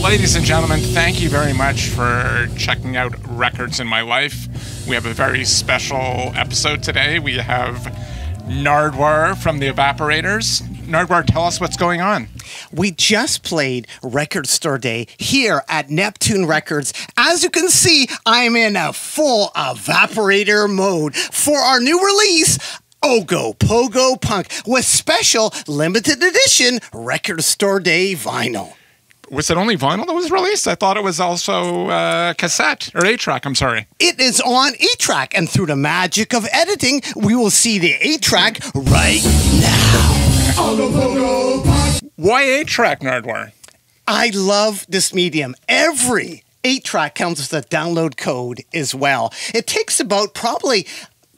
Ladies and gentlemen, thank you very much for checking out Records in My Life. We have a very special episode today. We have Nardwuar from the Evaporators. Nardwuar, tell us what's going on. We just played Record Store Day here at Neptune Records. As you can see, I'm in a full Evaporator mode for our new release, Ogopogo Punk, with special limited edition Record Store Day vinyl. Was it only vinyl that was released? I thought it was also cassette, or 8-track, I'm sorry. It is on 8-track, and through the magic of editing, we will see the 8-track right now. Why 8-track, Nardwuar? I love this medium. Every 8-track comes with a download code as well. It takes about probably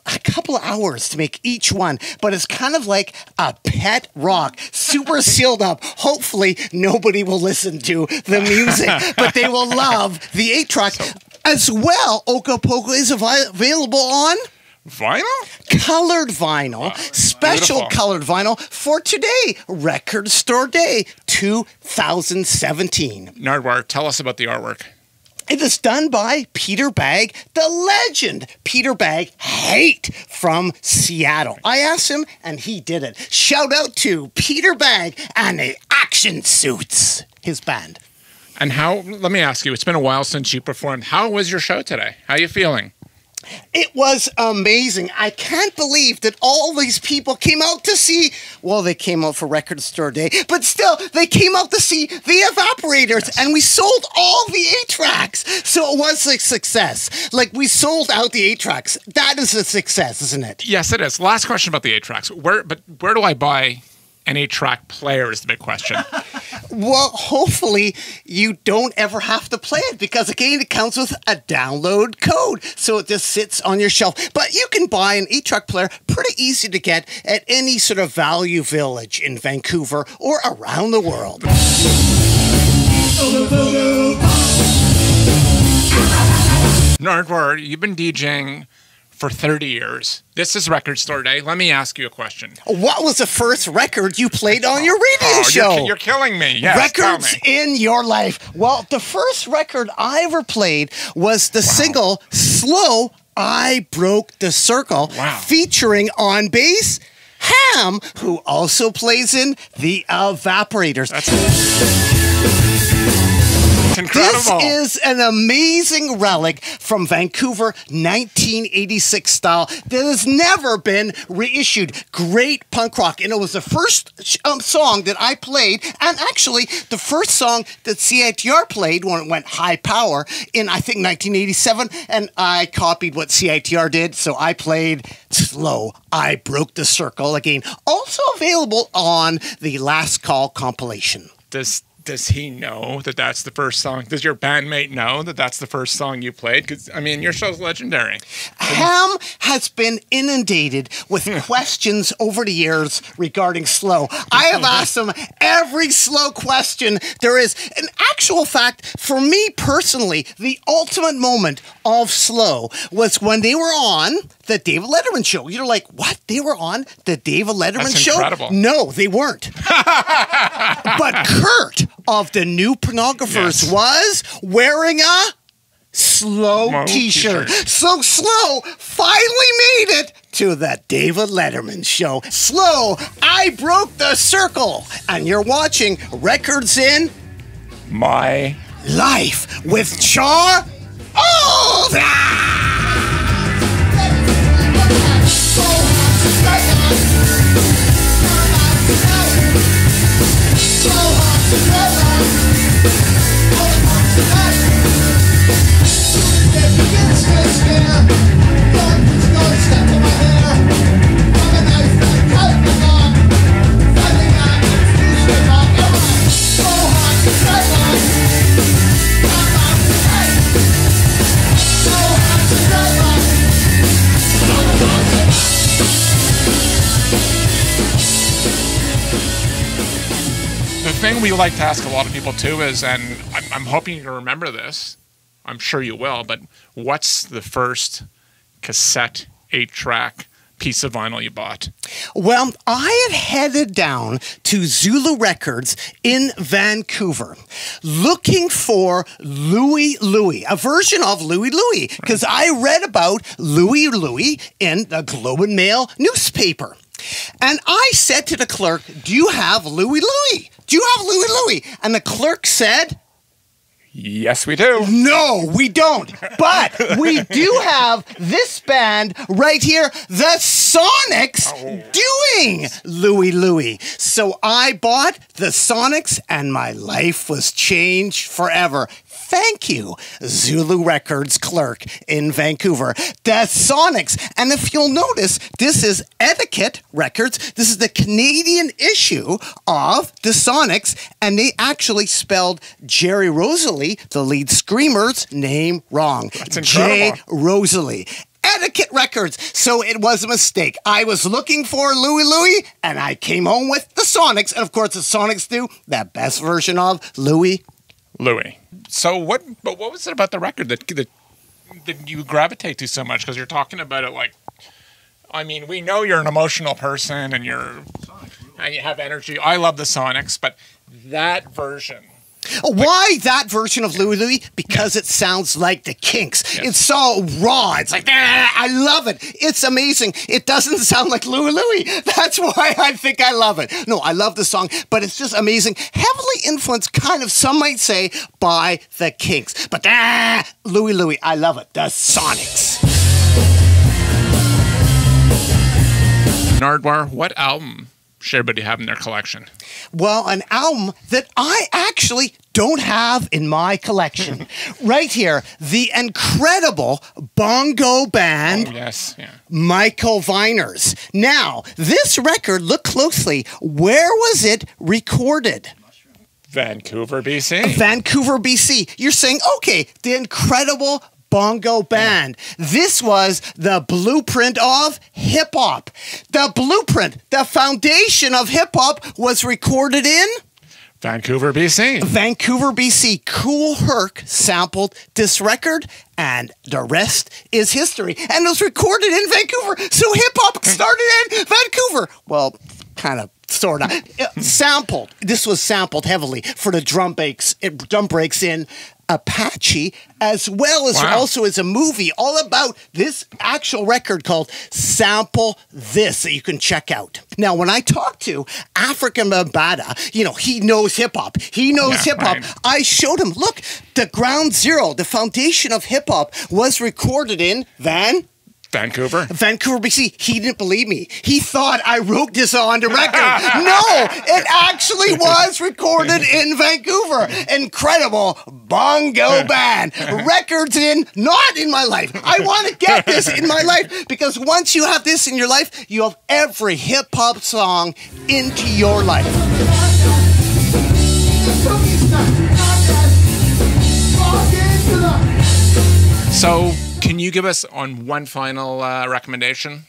a couple of hours to make each one, but it's kind of like a pet rock, super sealed up. Hopefully nobody will listen to the music, but they will love the 8-track. As well, Ogopogo is available on vinyl? Colored vinyl. Special beautiful. Colored vinyl for today, Record Store Day 2017. Nardwuar, tell us about the artwork. It is done by Peter Bagg, the legend Peter Bagg, Hate from Seattle. I asked him, and he did it. Shout out to Peter Bagg and the Action Suits, his band. And let me ask you, it's been a while since you performed. How was your show today? How are you feeling? It was amazing. I can't believe that all these people came out to see, well, they came out for Record Store Day, but still, they came out to see the Evaporators, yes. And we sold all the 8-tracks. So it was a success. Like, we sold out the 8-tracks. That is a success, isn't it? Yes, it is. Last question about the 8-tracks. Where do I buy an 8-track player is the big question. Well, hopefully you don't ever have to play it because, again, it comes with a download code. So it just sits on your shelf. But you can buy an 8-track player pretty easy to get at any sort of Value Village in Vancouver or around the world. Nardwuar, you've been DJing for 30 years. This is Record Store Day. Let me ask you a question. What was the first record you played on your radio show? You're killing me. Yes, Records in your life. Well, the first record I ever played was the single Slow, I Broke the Circle, featuring on bass Ham, who also plays in the Evaporators. Incredible. This is an amazing relic from Vancouver 1986 style that has never been reissued. Great punk rock. And it was the first song that I played, and actually the first song that CITR played when it went high power in, I think, 1987. And I copied what CITR did, so I played Slow, I Broke the Circle again. Also available on the Last Call compilation. Does he know that that's the first song? Does your bandmate know that that's the first song you played? Because, I mean, your show's legendary. Ham has been inundated with questions over the years regarding Slow. I have asked him every Slow question there is. In actual fact, for me personally, the ultimate moment of Slow was when they were on the David Letterman show. You're like, what? They were on the David Letterman show? Incredible. No, they weren't. But Kurt of the New Pornographers was wearing a Slow t-shirt. So Slow finally made it to the David Letterman show. Slow, I Broke the Circle. And you're watching Records in My Life with Char Oda. The thing we like to ask a lot of people too is, and I'm hoping you can remember this, I'm sure you will, but what's the first cassette 8-track piece of vinyl you bought? Well, I had headed down to Zulu Records in Vancouver looking for Louie Louie, a version of Louie Louie, because I read about Louie Louie in the Globe and Mail newspaper. And I said to the clerk, "Do you have Louie Louie? Do you have Louie Louie?" And the clerk said, "Yes, we do." "No, we don't. But we do have this band right here, the Sonics, doing Louie Louie." So I bought the Sonics and my life was changed forever. Thank you, Zulu Records clerk in Vancouver. The Sonics. And if you'll notice, this is Etiquette Records. This is the Canadian issue of the Sonics. And they actually spelled Jerry Rosalie, the lead screamer's name, wrong. That's incredible. Jay Rosalie. Etiquette Records. So it was a mistake. I was looking for Louie Louie, and I came home with the Sonics. And of course, the Sonics do the best version of Louie Louie. So what was it about the record that you gravitate to so much? Because you're talking about it like, I mean, we know you're an emotional person and you have energy. I love the Sonics, but that version. Why that version of Louie Louie? Because it sounds like the Kinks. Yes. It's so raw. It's like, I love it. It's amazing. It doesn't sound like Louie Louie. That's why I think I love it. No, I love the song, but it's just amazing. Heavily influenced, kind of, some might say, by the Kinks. But Louie Louie, I love it. The Sonics. Nardwuar, what album should everybody have in their collection? Well, an album that I actually don't have in my collection. Right here, the incredible bongo band, Oh, yes. Yeah. Michael Viners. Now, this record, look closely, where was it recorded? Vancouver, BC. Vancouver, BC. You're saying, okay, the incredible bongo band. This was the blueprint of hip-hop. The blueprint, the foundation of hip-hop was recorded in Vancouver, BC. Vancouver, BC. Kool Herc sampled this record, and the rest is history. And it was recorded in Vancouver, so hip-hop started in Vancouver. Well, kind of, sort of. Sampled. This was sampled heavily for the drum breaks in Apache, as well as Wow. also is a movie all about this actual record called Sample This that you can check out. Now, when I talk to African Bambaataa, he knows hip-hop. He knows Yeah, hip-hop. right. I showed him, look, the ground zero, the foundation of hip-hop was recorded in Vancouver. Vancouver, BC. He didn't believe me. He thought I wrote this on the record. No, it actually was recorded in Vancouver. Incredible bongo band. Records not in my life. I want to get this in my life because once you have this in your life, you have every hip hop song into your life. So, can you give us on one final recommendation?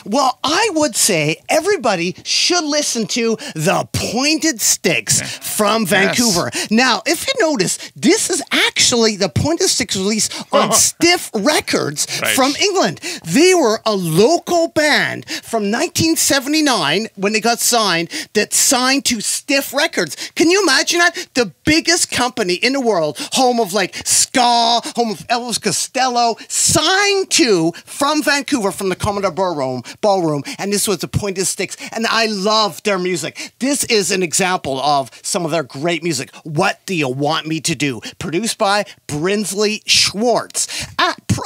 Well, I would say everybody should listen to The Pointed Sticks from Vancouver. Now, if you notice, this is actually the Pointed Sticks release on Stiff Records from England. They were a local band from 1979 when they got signed that signed to Stiff Records. Can you imagine that? The biggest company in the world, home of like ska, home of Elvis Costello, signed to from Vancouver from the Commodore Ballroom, and this was the Pointed Sticks, and I love their music. This is an example of some of their great music. What Do You Want Me to Do? Produced by Brinsley Schwartz.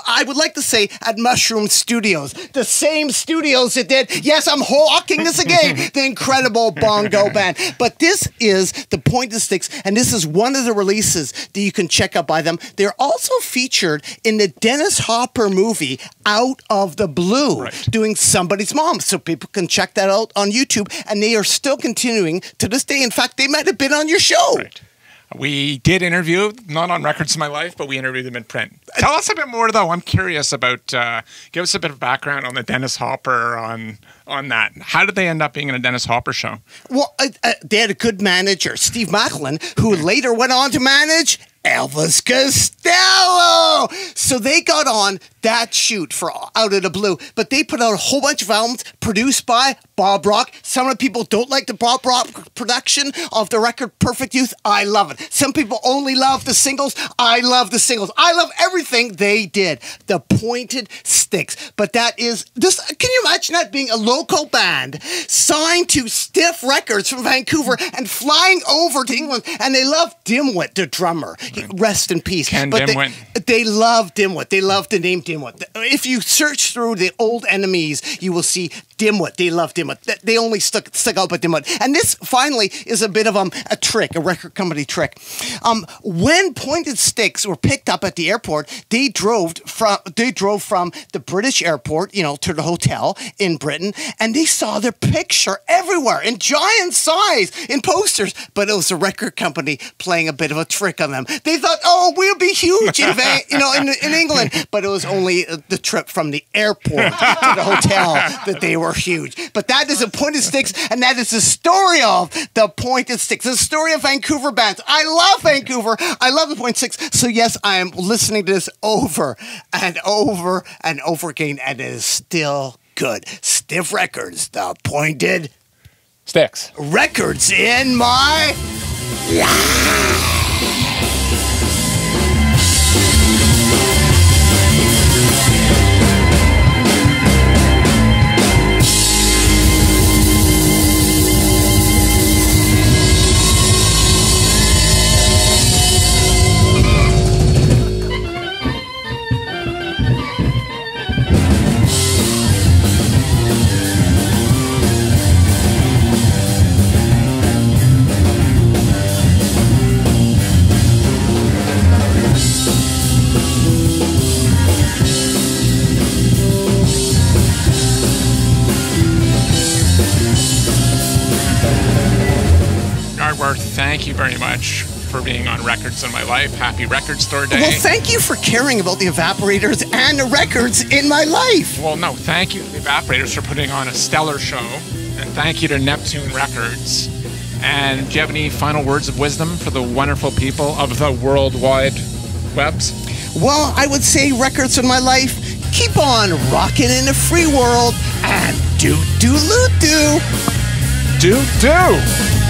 I would like to say at Mushroom Studios, the same studios that did, yes, I'm hawking this again, the incredible bongo band. But this is the Pointed Sticks, and this is one of the releases that you can check out by them. They're also featured in the Dennis Hopper movie Out of the Blue, doing Somebody's Mom. So people can check that out on YouTube, and they are still continuing to this day. In fact, they might have been on your show. Right. We did interview, not on Records of My Life, but we interviewed them in print. Tell us a bit more, though. I'm curious about, give us a bit of background on the Dennis Hopper, on that. How did they end up being in a Dennis Hopper show? Well, they had a good manager, Steve Macklin, who later went on to manage Elvis Costello. So they got on that shoot for Out of the Blue, but they put out a whole bunch of albums produced by Bob Rock. Some of the people don't like the Bob Rock production of the record Perfect Youth. I love it. Some people only love the singles. I love the singles. I love everything they did. The Pointed Sticks. But that is this. Can you imagine that being a local band signed to Stiff Records from Vancouver and flying over to England? And they love Dimwit, the drummer. Rest in peace. Ken but Dimwit. They love Dimwit. They love the name Dimwit. If you search through the old enemies, you will see Dimwit. They love Dimwit. They only stuck out by Dimwit. And this finally is a bit of a trick, a record company trick. When Pointed Sticks were picked up at the airport, they drove from the British airport, to the hotel in Britain, and they saw their picture everywhere in giant size in posters. But it was a record company playing a bit of a trick on them. They thought, oh, we'll be huge in England, but it was only the trip from the airport to the hotel that they were huge. But that is a Pointed Sticks, and that is the story of the Pointed Sticks, the story of Vancouver bands. I love Vancouver. I love the Pointed Sticks. So yes, I am listening to this over and over and over again, and it is still good. Stiff Records, the Pointed Sticks. Records in my life. Thank you very much for being on Records in My Life. Happy Record Store Day. Well, thank you for caring about the Evaporators and the records in my life. Well, no, thank you to the Evaporators for putting on a stellar show. And thank you to Neptune Records. And do you have any final words of wisdom for the wonderful people of the worldwide webs? Well, I would say Records in My Life, keep on rocking in the free world and do-do-do-do. Do-do.